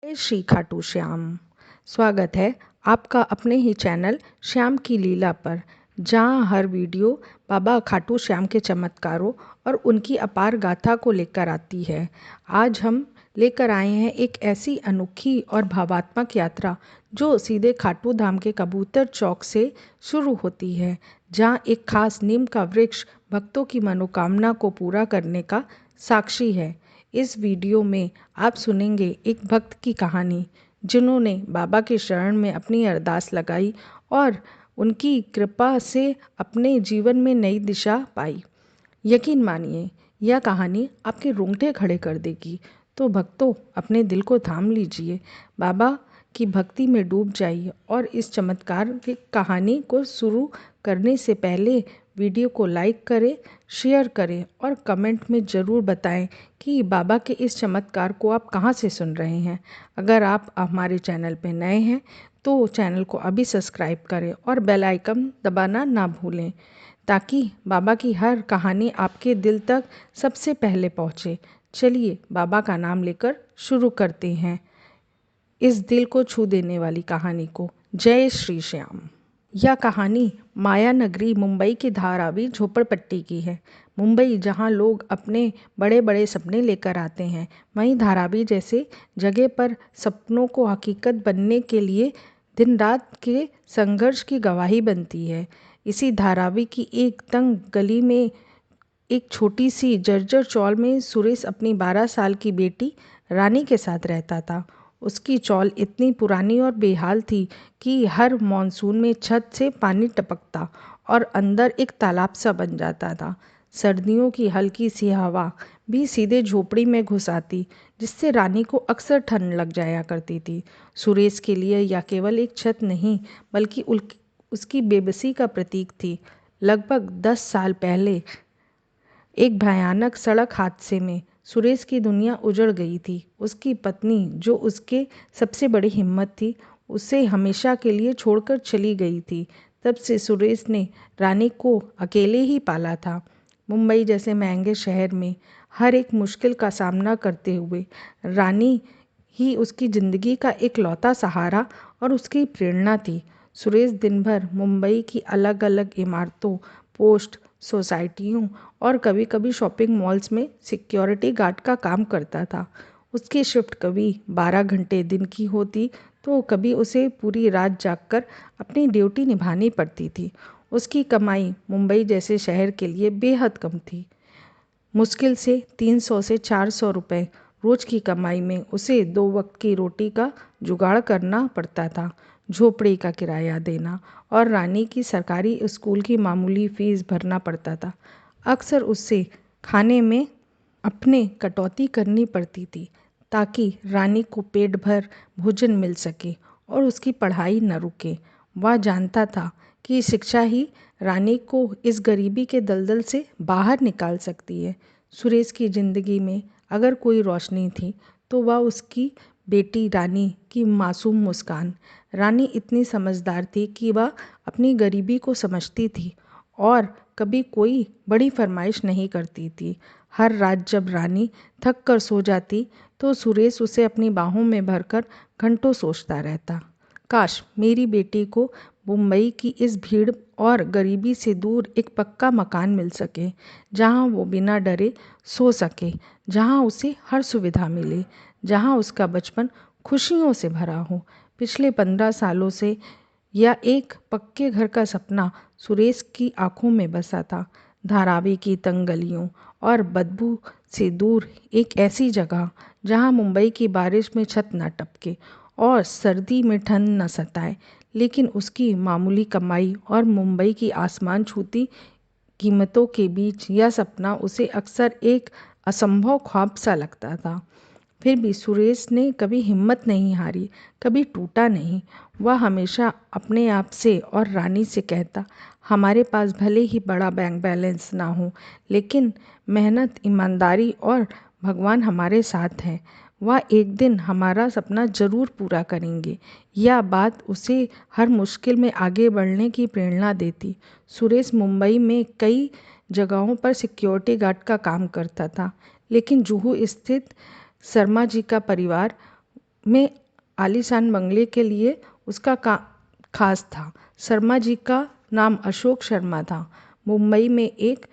जय श्री खाटू श्याम। स्वागत है आपका अपने ही चैनल श्याम की लीला पर, जहां हर वीडियो बाबा खाटू श्याम के चमत्कारों और उनकी अपार गाथा को लेकर आती है। आज हम लेकर आए हैं एक ऐसी अनोखी और भावात्मक यात्रा जो सीधे खाटू धाम के कबूतर चौक से शुरू होती है, जहां एक खास नीम का वृक्ष भक्तों की मनोकामना को पूरा करने का साक्षी है। इस वीडियो में आप सुनेंगे एक भक्त की कहानी जिन्होंने बाबा के शरण में अपनी अरदास लगाई और उनकी कृपा से अपने जीवन में नई दिशा पाई। यकीन मानिए, यह कहानी आपके रोंगटे खड़े कर देगी। तो भक्तों, अपने दिल को थाम लीजिए, बाबा की भक्ति में डूब जाइए और इस चमत्कार की कहानी को शुरू करने से पहले वीडियो को लाइक करें, शेयर करें और कमेंट में ज़रूर बताएं कि बाबा के इस चमत्कार को आप कहां से सुन रहे हैं। अगर आप हमारे चैनल पर नए हैं तो चैनल को अभी सब्सक्राइब करें और बेल आइकन दबाना ना भूलें, ताकि बाबा की हर कहानी आपके दिल तक सबसे पहले पहुँचे। चलिए बाबा का नाम लेकर शुरू करते हैं इस दिल को छू देने वाली कहानी को। जय श्री श्याम। यह कहानी माया नगरी मुंबई की धारावी झोपड़पट्टी की है। मुंबई जहां लोग अपने बड़े बड़े सपने लेकर आते हैं, वहीं धारावी जैसे जगह पर सपनों को हकीकत बनने के लिए दिन रात के संघर्ष की गवाही बनती है। इसी धारावी की एक तंग गली में एक छोटी सी जर्जर चौल में सुरेश अपनी 12 साल की बेटी रानी के साथ रहता था। उसकी चौल इतनी पुरानी और बेहाल थी कि हर मॉनसून में छत से पानी टपकता और अंदर एक तालाब सा बन जाता था। सर्दियों की हल्की सी हवा भी सीधे झोपड़ी में घुस आती, जिससे रानी को अक्सर ठंड लग जाया करती थी। सुरेश के लिए यह केवल एक छत नहीं, बल्कि उसकी बेबसी का प्रतीक थी। लगभग 10 साल पहले एक भयानक सड़क हादसे में सुरेश की दुनिया उजड़ गई थी। उसकी पत्नी, जो उसके सबसे बड़ी हिम्मत थी, उसे हमेशा के लिए छोड़कर चली गई थी। तब से सुरेश ने रानी को अकेले ही पाला था। मुंबई जैसे महंगे शहर में हर एक मुश्किल का सामना करते हुए रानी ही उसकी ज़िंदगी का एक लौता सहारा और उसकी प्रेरणा थी। सुरेश दिन भर मुंबई की अलग अलग इमारतों, पोस्ट सोसाइटियों और कभी कभी शॉपिंग मॉल्स में सिक्योरिटी गार्ड का काम करता था। उसकी शिफ्ट कभी 12 घंटे दिन की होती तो कभी उसे पूरी रात जागकर अपनी ड्यूटी निभानी पड़ती थी। उसकी कमाई मुंबई जैसे शहर के लिए बेहद कम थी। मुश्किल से 300 से 400 रुपये रोज की कमाई में उसे 2 वक्त की रोटी का जुगाड़ करना पड़ता था, झोपड़ी का किराया देना और रानी की सरकारी स्कूल की मामूली फीस भरना पड़ता था। अक्सर उससे खाने में अपने कटौती करनी पड़ती थी, ताकि रानी को पेट भर भोजन मिल सके और उसकी पढ़ाई न रुके। वह जानता था कि शिक्षा ही रानी को इस गरीबी के दलदल से बाहर निकाल सकती है। सुरेश की ज़िंदगी में अगर कोई रोशनी थी तो वह उसकी बेटी रानी की मासूम मुस्कान। रानी इतनी समझदार थी कि वह अपनी गरीबी को समझती थी और कभी कोई बड़ी फरमाइश नहीं करती थी। हर रात जब रानी थक कर सो जाती तो सुरेश उसे अपनी बाहों में भरकर घंटों सोचता रहता। काश मेरी बेटी को मुंबई की इस भीड़ और गरीबी से दूर एक पक्का मकान मिल सके, जहां वो बिना डरे सो सके, जहां उसे हर सुविधा मिले, जहां उसका बचपन खुशियों से भरा हो। पिछले 15 सालों से यह एक पक्के घर का सपना सुरेश की आंखों में बसा था। धारावी की तंग गलियों और बदबू से दूर एक ऐसी जगह जहां मुंबई की बारिश में छत न टपके और सर्दी में ठंड न सताए। लेकिन उसकी मामूली कमाई और मुंबई की आसमान छूती कीमतों के बीच यह सपना उसे अक्सर एक असंभव ख्वाब सा लगता था। फिर भी सुरेश ने कभी हिम्मत नहीं हारी, कभी टूटा नहीं। वह हमेशा अपने आप से और रानी से कहता, हमारे पास भले ही बड़ा बैंक बैलेंस ना हो, लेकिन मेहनत, ईमानदारी और भगवान हमारे साथ हैं। वह एक दिन हमारा सपना ज़रूर पूरा करेंगे। यह बात उसे हर मुश्किल में आगे बढ़ने की प्रेरणा देती। सुरेश मुंबई में कई जगहों पर सिक्योरिटी गार्ड का काम करता था, लेकिन जुहू स्थित शर्मा जी का परिवार में आलीशान बंगले के लिए उसका खास था। शर्मा जी का नाम अशोक शर्मा था। मुंबई में एक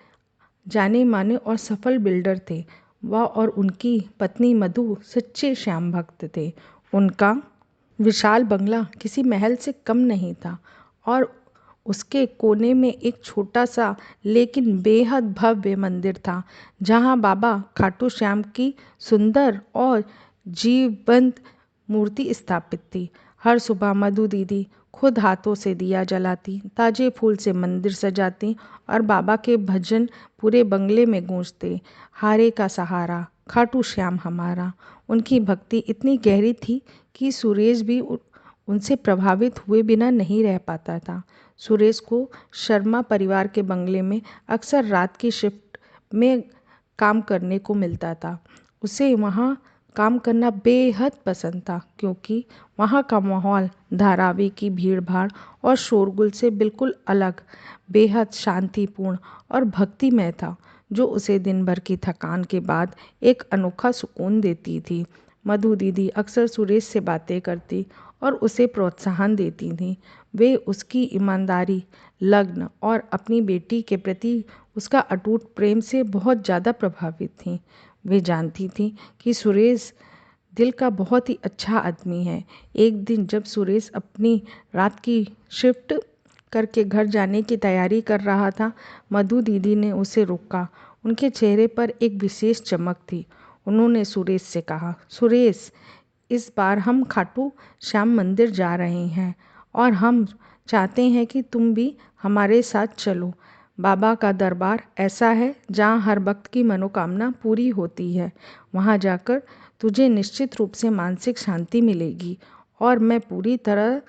जाने माने और सफल बिल्डर थे। वह और उनकी पत्नी मधु सच्चे श्याम भक्त थे। उनका विशाल बंगला किसी महल से कम नहीं था और उसके कोने में एक छोटा सा लेकिन बेहद भव्य मंदिर था, जहां बाबा खाटू श्याम की सुंदर और जीवंत मूर्ति स्थापित थी। हर सुबह मधु दीदी खुद हाथों से दिया जलाती, ताजे फूल से मंदिर सजाती और बाबा के भजन पूरे बंगले में गूंजते। हारे का सहारा, खाटू श्याम हमारा। उनकी भक्ति इतनी गहरी थी कि सुरेश भी उनसे प्रभावित हुए बिना नहीं रह पाता था। सुरेश को शर्मा परिवार के बंगले में अक्सर रात की शिफ्ट में काम करने को मिलता था। उसे वहाँ काम करना बेहद पसंद था, क्योंकि वहाँ का माहौल धारावी की भीड़-भाड़ और शोरगुल से बिल्कुल अलग, बेहद शांतिपूर्ण और भक्तिमय था, जो उसे दिन भर की थकान के बाद एक अनोखा सुकून देती थी। मधु दीदी अक्सर सुरेश से बातें करती और उसे प्रोत्साहन देती थीं। वे उसकी ईमानदारी, लगन और अपनी बेटी के प्रति उसका अटूट प्रेम से बहुत ज़्यादा प्रभावित थीं। वे जानती थीं कि सुरेश दिल का बहुत ही अच्छा आदमी है। एक दिन जब सुरेश अपनी रात की शिफ्ट करके घर जाने की तैयारी कर रहा था, मधु दीदी ने उसे रोका। उनके चेहरे पर एक विशेष चमक थी। उन्होंने सुरेश से कहा, सुरेश, इस बार हम खाटू श्याम मंदिर जा रहे हैं और हम चाहते हैं कि तुम भी हमारे साथ चलो। बाबा का दरबार ऐसा है जहाँ हर भक्त की मनोकामना पूरी होती है। वहाँ जाकर तुझे निश्चित रूप से मानसिक शांति मिलेगी और मैं पूरी तरह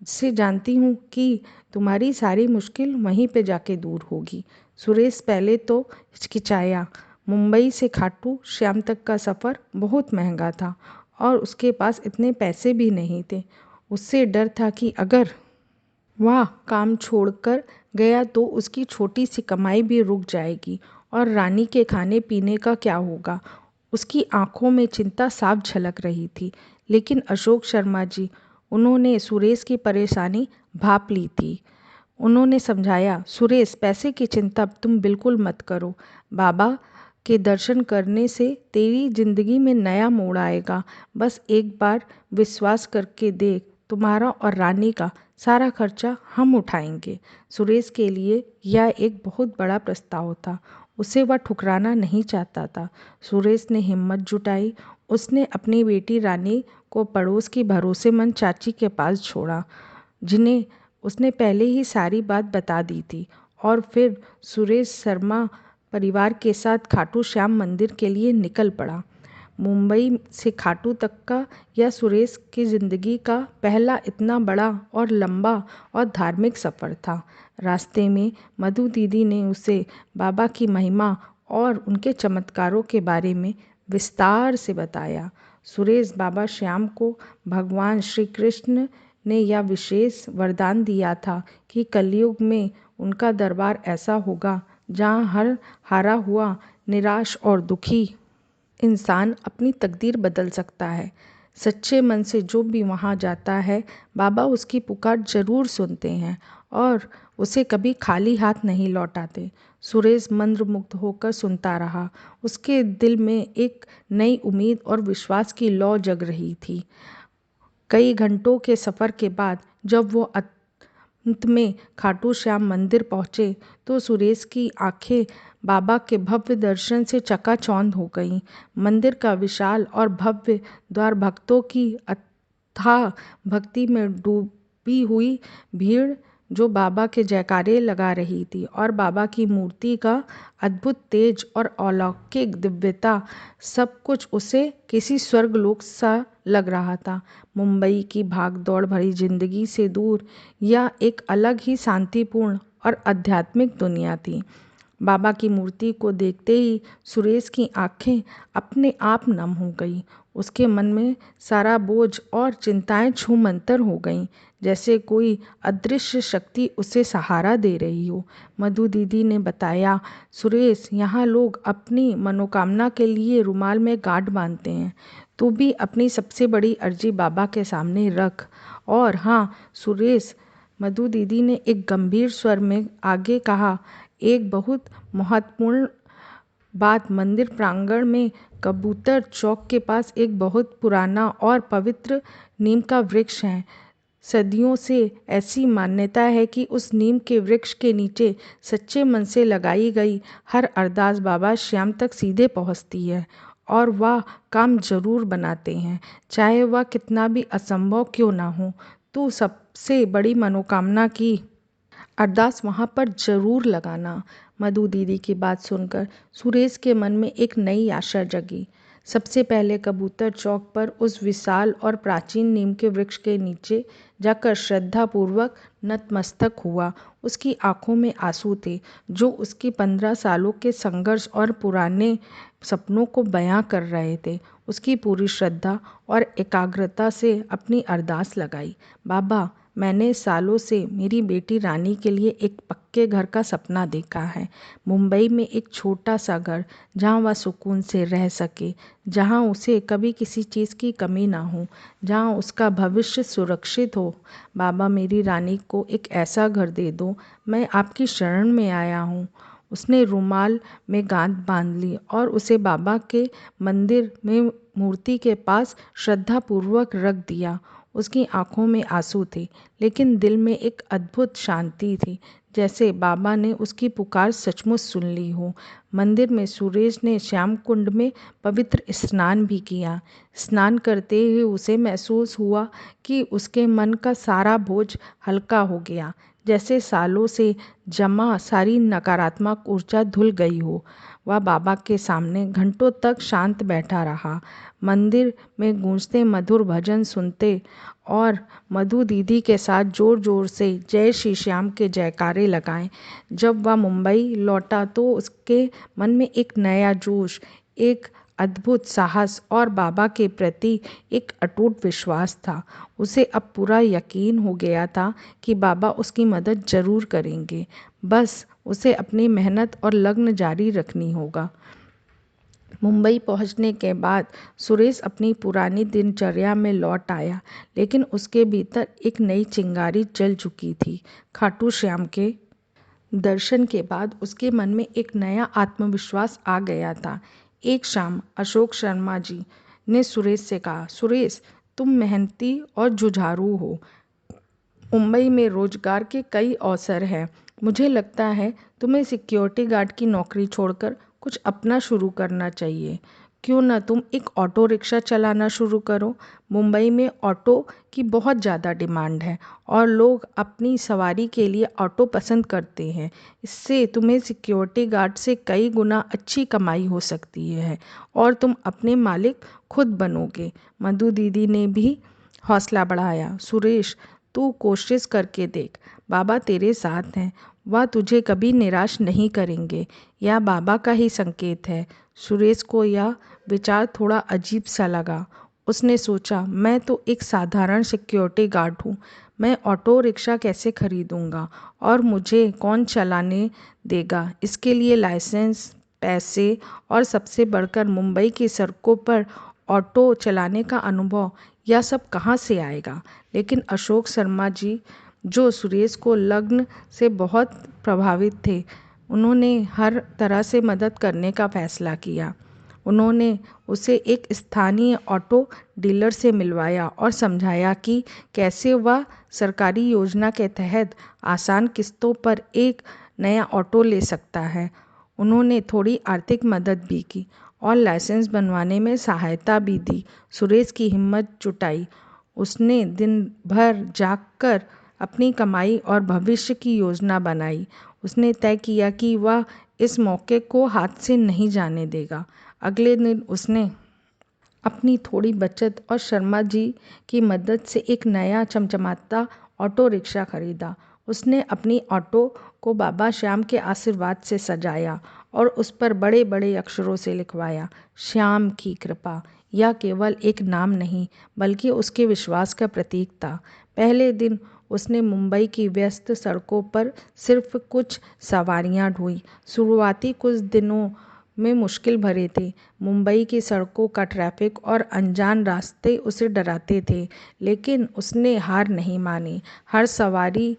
से जानती हूँ कि तुम्हारी सारी मुश्किल वहीं पे जाके दूर होगी। सुरेश पहले तो हिचकिचाया। मुंबई से खाटू श्याम तक का सफ़र बहुत महंगा था और उसके पास इतने पैसे भी नहीं थे। उससे डर था कि अगर वह काम छोड़कर गया तो उसकी छोटी सी कमाई भी रुक जाएगी और रानी के खाने पीने का क्या होगा। उसकी आंखों में चिंता साफ झलक रही थी। लेकिन अशोक शर्मा जी, उन्होंने सुरेश की परेशानी भांप ली थी। उन्होंने समझाया, सुरेश, पैसे की चिंता तुम बिल्कुल मत करो। बाबा के दर्शन करने से तेरी जिंदगी में नया मोड़ आएगा। बस एक बार विश्वास करके देख, तुम्हारा और रानी का सारा खर्चा हम उठाएंगे। सुरेश के लिए यह एक बहुत बड़ा प्रस्ताव था। उसे वह ठुकराना नहीं चाहता था। सुरेश ने हिम्मत जुटाई। उसने अपनी बेटी रानी को पड़ोस की भरोसेमंद चाची के पास छोड़ा, जिन्हें उसने पहले ही सारी बात बता दी थी, और फिर सुरेश शर्मा परिवार के साथ खाटू श्याम मंदिर के लिए निकल पड़ा। मुंबई से खाटू तक का यह सुरेश की ज़िंदगी का पहला इतना बड़ा और लंबा और धार्मिक सफ़र था। रास्ते में मधु दीदी ने उसे बाबा की महिमा और उनके चमत्कारों के बारे में विस्तार से बताया। सुरेश, बाबा श्याम को भगवान श्री कृष्ण ने यह विशेष वरदान दिया था कि कलयुग में उनका दरबार ऐसा होगा जहाँ हर हारा हुआ, निराश और दुखी इंसान अपनी तकदीर बदल सकता है। सच्चे मन से जो भी वहाँ जाता है, बाबा उसकी पुकार जरूर सुनते हैं और उसे कभी खाली हाथ नहीं लौटाते। सुरेश मंत्रमुग्ध होकर सुनता रहा। उसके दिल में एक नई उम्मीद और विश्वास की लौ जग रही थी। कई घंटों के सफ़र के बाद जब वो अंत में खाटू श्याम मंदिर पहुँचे तो सुरेश की आंखें बाबा के भव्य दर्शन से चकाचौंध हो गईं। मंदिर का विशाल और भव्य द्वार, भक्तों की अथाह भक्ति में डूबी हुई भीड़ जो बाबा के जयकारे लगा रही थी, और बाबा की मूर्ति का अद्भुत तेज और अलौकिक दिव्यता, सब कुछ उसे किसी स्वर्गलोक सा लग रहा था। मुंबई की भाग दौड़ भरी जिंदगी से दूर यह एक अलग ही शांतिपूर्ण और आध्यात्मिक दुनिया थी। बाबा की मूर्ति को देखते ही सुरेश की आंखें अपने आप नम हो गईं। उसके मन में सारा बोझ और चिंताएं छूमंतर हो गईं, जैसे कोई अदृश्य शक्ति उसे सहारा दे रही हो। मधु दीदी ने बताया, सुरेश, यहाँ लोग अपनी मनोकामना के लिए रुमाल में गांठ बांधते हैं। तू भी अपनी सबसे बड़ी अर्जी बाबा के सामने रख। और हाँ सुरेश, मधु दीदी ने एक गंभीर स्वर में आगे कहा, एक बहुत महत्वपूर्ण बात, मंदिर प्रांगण में कबूतर चौक के पास एक बहुत पुराना और पवित्र नीम का वृक्ष है। सदियों से ऐसी मान्यता है कि उस नीम के वृक्ष के नीचे सच्चे मन से लगाई गई हर अरदास बाबा श्याम तक सीधे पहुंचती है और वह काम जरूर बनाते हैं, चाहे वह कितना भी असंभव क्यों ना हो। तू सबसे बड़ी मनोकामना की अरदास वहां पर जरूर लगाना। मधु दीदी की बात सुनकर सुरेश के मन में एक नई आशा जगी। सबसे पहले कबूतर चौक पर उस विशाल और प्राचीन नीम के वृक्ष के नीचे जाकर श्रद्धापूर्वक नतमस्तक हुआ। उसकी आंखों में आंसू थे जो उसकी 15 सालों के संघर्ष और पुराने सपनों को बयां कर रहे थे। उसकी पूरी श्रद्धा और एकाग्रता से अपनी अरदास लगाई। बाबा, मैंने सालों से मेरी बेटी रानी के लिए एक पक्के घर का सपना देखा है। मुंबई में एक छोटा सा घर जहां वह सुकून से रह सके, जहां उसे कभी किसी चीज़ की कमी ना हो, जहां उसका भविष्य सुरक्षित हो। बाबा, मेरी रानी को एक ऐसा घर दे दो। मैं आपकी शरण में आया हूँ। उसने रुमाल में गांठ बांध ली और उसे बाबा के मंदिर में मूर्ति के पास श्रद्धापूर्वक रख दिया। उसकी आंखों में आंसू थे, लेकिन दिल में एक अद्भुत शांति थी, जैसे बाबा ने उसकी पुकार सचमुच सुन ली हो। मंदिर में सुरेश ने श्याम कुंड में पवित्र स्नान भी किया। स्नान करते ही उसे महसूस हुआ कि उसके मन का सारा बोझ हल्का हो गया, जैसे सालों से जमा सारी नकारात्मक ऊर्जा धुल गई हो। वह बाबा के सामने घंटों तक शांत बैठा रहा, मंदिर में गूंजते मधुर भजन सुनते और मधु दीदी के साथ जोर जोर से जय श्री श्याम के जयकारे लगाए। जब वह मुंबई लौटा तो उसके मन में एक नया जोश, एक अद्भुत साहस और बाबा के प्रति एक अटूट विश्वास था। उसे अब पूरा यकीन हो गया था कि बाबा उसकी मदद जरूर करेंगे, बस उसे अपनी मेहनत और लगन जारी रखनी होगा। मुंबई पहुंचने के बाद सुरेश अपनी पुरानी दिनचर्या में लौट आया, लेकिन उसके भीतर एक नई चिंगारी जल चुकी थी। खाटू श्याम के दर्शन के बाद उसके मन में एक नया आत्मविश्वास आ गया था। एक शाम अशोक शर्मा जी ने सुरेश से कहा, सुरेश, तुम मेहनती और जुझारू हो। मुंबई में रोजगार के कई अवसर हैं। मुझे लगता है तुम्हें सिक्योरिटी गार्ड की नौकरी छोड़कर कुछ अपना शुरू करना चाहिए। क्यों न तुम एक ऑटो रिक्शा चलाना शुरू करो। मुंबई में ऑटो की बहुत ज़्यादा डिमांड है और लोग अपनी सवारी के लिए ऑटो पसंद करते हैं। इससे तुम्हें सिक्योरिटी गार्ड से कई गुना अच्छी कमाई हो सकती है और तुम अपने मालिक खुद बनोगे। मधु दीदी ने भी हौसला बढ़ाया, सुरेश, तू कोशिश करके देख, बाबा तेरे साथ हैं, वह तुझे कभी निराश नहीं करेंगे। यह बाबा का ही संकेत है। सुरेश को यह विचार थोड़ा अजीब सा लगा। उसने सोचा, मैं तो एक साधारण सिक्योरिटी गार्ड हूँ, मैं ऑटो रिक्शा कैसे खरीदूंगा और मुझे कौन चलाने देगा। इसके लिए लाइसेंस, पैसे और सबसे बढ़कर मुंबई की सड़कों पर ऑटो चलाने का अनुभव, यह सब कहाँ से आएगा। लेकिन अशोक शर्मा जी, जो सुरेश को लगन से बहुत प्रभावित थे, उन्होंने हर तरह से मदद करने का फैसला किया। उन्होंने उसे एक स्थानीय ऑटो डीलर से मिलवाया और समझाया कि कैसे वह सरकारी योजना के तहत आसान किस्तों पर एक नया ऑटो ले सकता है। उन्होंने थोड़ी आर्थिक मदद भी की और लाइसेंस बनवाने में सहायता भी दी। सुरेश की हिम्मत जुटाई। उसने दिन भर जागकर अपनी कमाई और भविष्य की योजना बनाई। उसने तय किया कि वह इस मौके को हाथ से नहीं जाने देगा। अगले दिन उसने अपनी थोड़ी बचत और शर्मा जी की मदद से एक नया चमचमाता ऑटो रिक्शा खरीदा। उसने अपनी ऑटो को बाबा श्याम के आशीर्वाद से सजाया और उस पर बड़े बड़े अक्षरों से लिखवाया, श्याम की कृपा। यह केवल एक नाम नहीं, बल्कि उसके विश्वास का प्रतीक था। पहले दिन उसने मुंबई की व्यस्त सड़कों पर सिर्फ कुछ सवारियां ढूंढी। शुरुआती कुछ दिनों में मुश्किल भरे थे। मुंबई की सड़कों का ट्रैफिक और अनजान रास्ते उसे डराते थे, लेकिन उसने हार नहीं मानी। हर सवारी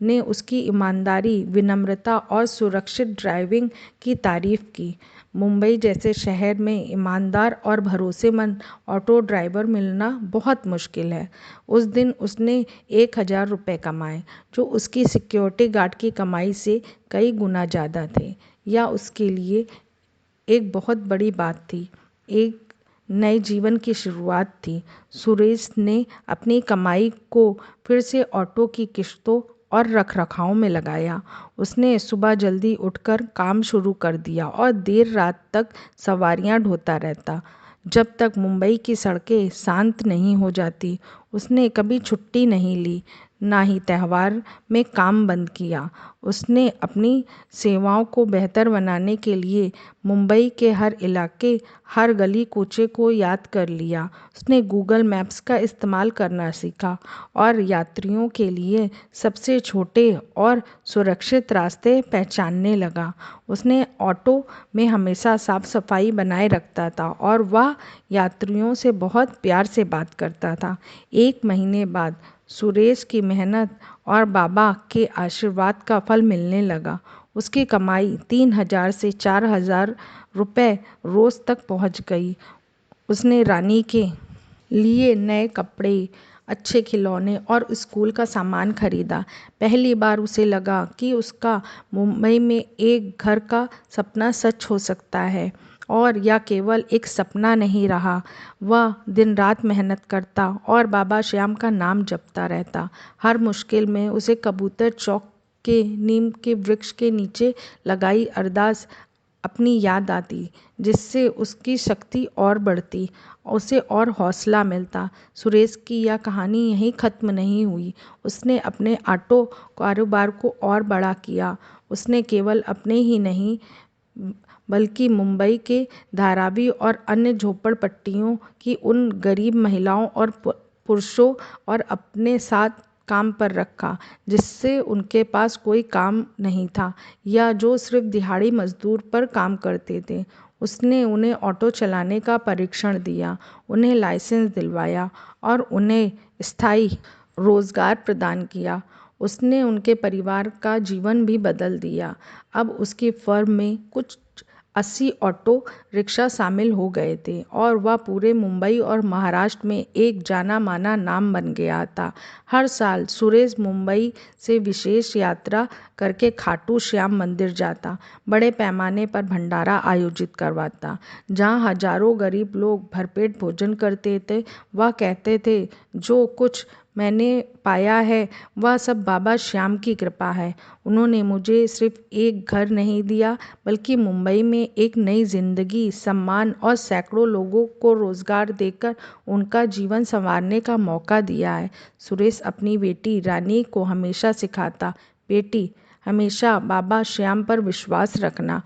ने उसकी ईमानदारी, विनम्रता और सुरक्षित ड्राइविंग की तारीफ की। मुंबई जैसे शहर में ईमानदार और भरोसेमंद ऑटो ड्राइवर मिलना बहुत मुश्किल है। उस दिन उसने 1,000 रुपये कमाए, जो उसकी सिक्योरिटी गार्ड की कमाई से कई गुना ज़्यादा थे। यह उसके लिए एक बहुत बड़ी बात थी, एक नए जीवन की शुरुआत थी। सुरेश ने अपनी कमाई को फिर से ऑटो की किश्तों और रखरखाव में लगाया। उसने सुबह जल्दी उठकर काम शुरू कर दिया और देर रात तक सवारियां ढोता रहता, जब तक मुंबई की सड़कें शांत नहीं हो जाती। उसने कभी छुट्टी नहीं ली, ना ही त्योहार में काम बंद किया। उसने अपनी सेवाओं को बेहतर बनाने के लिए मुंबई के हर इलाके, हर गली कूचे को याद कर लिया। उसने गूगल मैप्स का इस्तेमाल करना सीखा और यात्रियों के लिए सबसे छोटे और सुरक्षित रास्ते पहचानने लगा। उसने ऑटो में हमेशा साफ सफाई बनाए रखता था और वह यात्रियों से बहुत प्यार से बात करता था। 1 महीने बाद सुरेश की मेहनत और बाबा के आशीर्वाद का फल मिलने लगा। उसकी कमाई 3,000 से 4,000 रुपये रोज तक पहुंच गई। उसने रानी के लिए नए कपड़े, अच्छे खिलौने और स्कूल का सामान खरीदा। पहली बार उसे लगा कि उसका मुंबई में एक घर का सपना सच हो सकता है, और यह केवल एक सपना नहीं रहा। वह दिन रात मेहनत करता और बाबा श्याम का नाम जपता रहता। हर मुश्किल में उसे कबूतर चौक के नीम के वृक्ष के नीचे लगाई अरदास अपनी याद आती, जिससे उसकी शक्ति और बढ़ती, उसे और हौसला मिलता। सुरेश की यह कहानी यहीं ख़त्म नहीं हुई। उसने अपने ऑटो कारोबार को और बड़ा किया। उसने केवल अपने ही नहीं, बल्कि मुंबई के धारावी और अन्य झोपड़पट्टियों की उन गरीब महिलाओं और पुरुषों और अपने साथ काम पर रखा, जिससे उनके पास कोई काम नहीं था या जो सिर्फ दिहाड़ी मजदूर पर काम करते थे। उसने उन्हें ऑटो चलाने का प्रशिक्षण दिया, उन्हें लाइसेंस दिलवाया और उन्हें स्थायी रोजगार प्रदान किया। उसने उनके परिवार का जीवन भी बदल दिया। अब उसकी फर्म में कुछ 80 ऑटो रिक्शा शामिल हो गए थे और वह पूरे मुंबई और महाराष्ट्र में एक जाना माना नाम बन गया था। हर साल सुरेश मुंबई से विशेष यात्रा करके खाटू श्याम मंदिर जाता, बड़े पैमाने पर भंडारा आयोजित करवाता, जहां हजारों गरीब लोग भरपेट भोजन करते थे। वह कहते थे, जो कुछ मैंने पाया है वह सब बाबा श्याम की कृपा है। उन्होंने मुझे सिर्फ एक घर नहीं दिया, बल्कि मुंबई में एक नई जिंदगी, सम्मान और सैकड़ों लोगों को रोजगार देकर उनका जीवन संवारने का मौका दिया है। सुरेश अपनी बेटी रानी को हमेशा सिखाता, बेटी, हमेशा बाबा श्याम पर विश्वास रखना।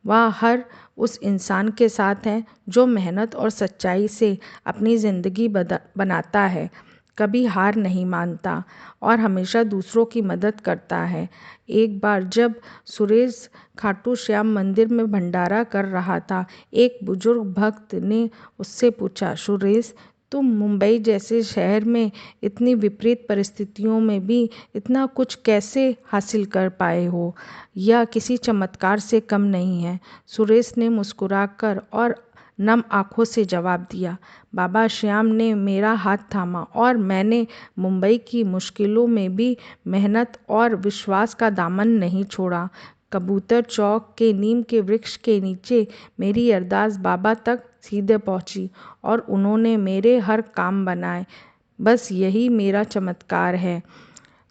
वह हर उस इंसान के साथ है जो मेहनत और सच्चाई से अपनी ज़िंदगी बनाता है, कभी हार नहीं मानता और हमेशा दूसरों की मदद करता है। एक बार जब सुरेश खाटू श्याम मंदिर में भंडारा कर रहा था, एक बुजुर्ग भक्त ने उससे पूछा, सुरेश, तुम मुंबई जैसे शहर में इतनी विपरीत परिस्थितियों में भी इतना कुछ कैसे हासिल कर पाए हो? यह किसी चमत्कार से कम नहीं है। सुरेश ने मुस्कुराकर और नम आंखों से जवाब दिया, बाबा श्याम ने मेरा हाथ थामा और मैंने मुंबई की मुश्किलों में भी मेहनत और विश्वास का दामन नहीं छोड़ा। कबूतर चौक के नीम के वृक्ष के नीचे मेरी अरदास बाबा तक सीधे पहुंची और उन्होंने मेरे हर काम बनाए। बस यही मेरा चमत्कार है।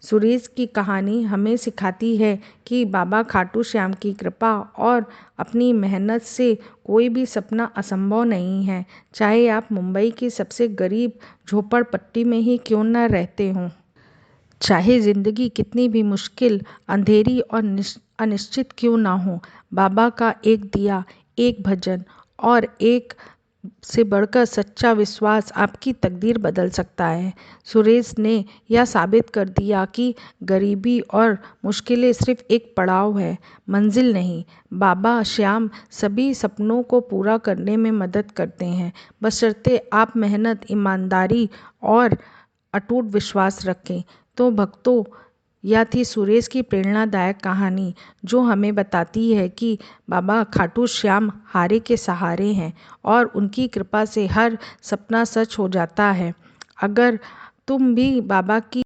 सुरेश की कहानी हमें सिखाती है कि बाबा खाटू श्याम की कृपा और अपनी मेहनत से कोई भी सपना असंभव नहीं है, चाहे आप मुंबई की सबसे गरीब झोपड़पट्टी में ही क्यों न रहते हों। चाहे जिंदगी कितनी भी मुश्किल, अंधेरी और अनिश्चित क्यों ना हो, बाबा का एक दिया, एक भजन और एक से बढ़कर सच्चा विश्वास आपकी तकदीर बदल सकता है। सुरेश ने यह साबित कर दिया कि गरीबी और मुश्किलें सिर्फ एक पड़ाव है, मंजिल नहीं। बाबा श्याम सभी सपनों को पूरा करने में मदद करते हैं, बशर्ते आप मेहनत, ईमानदारी और अटूट विश्वास रखें। तो भक्तों, यह थी सुरेश की प्रेरणादायक कहानी, जो हमें बताती है कि बाबा खाटू श्याम हारे के सहारे हैं और उनकी कृपा से हर सपना सच हो जाता है। अगर तुम भी बाबा की